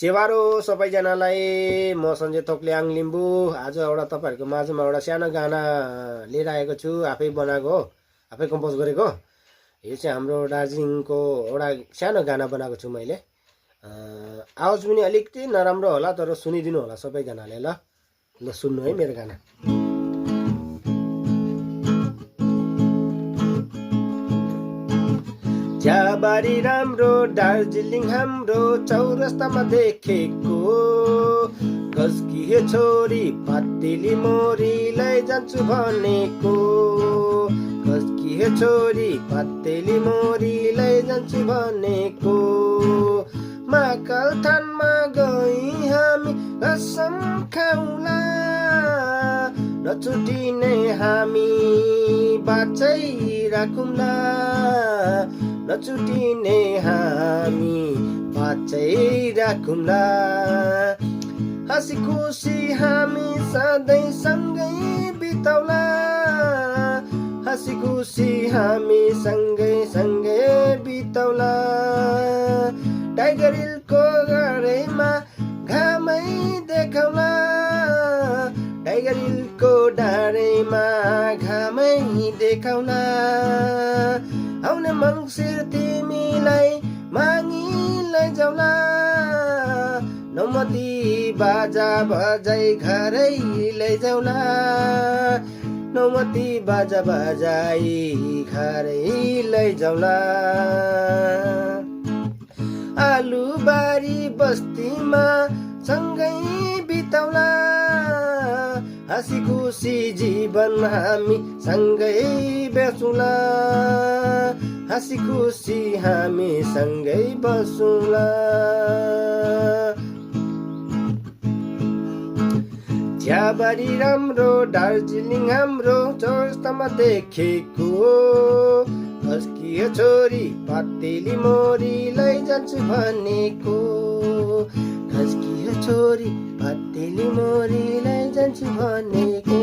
सेवारो सबैजनालाई म सञ्जय थोक्लियाङ लिम्बू आज एउटा तपाईँहरूको माझमा एउटा सानो गाना लिएर आएको छु। आफै बनाएको हो, आफै कम्पोज गरेको। यो चाहिँ हाम्रो दार्जिलिङको एउटा सानो गाना बनाएको छु मैले। आवाज पनि अलिकति नराम्रो होला, तर सुनिदिनु होला सबैजनाले। ल सुन्नु है मेरो गाना। चियाबारी राम्रो दार्जिलिङ हाम्रो चौरस्तामा देखेको। कसकी हे छोरी पातेली मोरी लैजान्छु भनेको। कसकी हे छोरी पातेली मोरी लैजान्छु भनेको। महाकाल थानमा गई हामी कसम खाउला। नछुटिने हामी बाँचै राखौँला। नछुटिने हामी बाँचै राखौँला। हाँसी खुसी हामी सधैँ सँगै बिताउला। हाँसी खुसी हामी सँगै सँगै बिताउला। टाइगर हिलको डाँडैमा घामै देखाउला। टाइगर हिलको डाँडैमा घामै देखाउला। आउने मङ्सिर तिमीलाई मागी लैजाउला। नौमती बाजा बजाई घरै लैजाउला। नौमती बाजा बजाई घरै लैजाउला। आलुबारी बस्तीमा सँगै बिताउला। हाँसी खुसी जीवन हामी सँगै बसौँला। हाँसी खुसी हामी सँगै बसौँला। चियाबारी राम्रो दार्जिलिङ हाम्रो चौरस्तामा देखेको। कसकी हे छोरी पातेली मोरी लैजान्छु भनेको। कसकी हे छोरी पातेली मोरी लैजान्छु भनेको।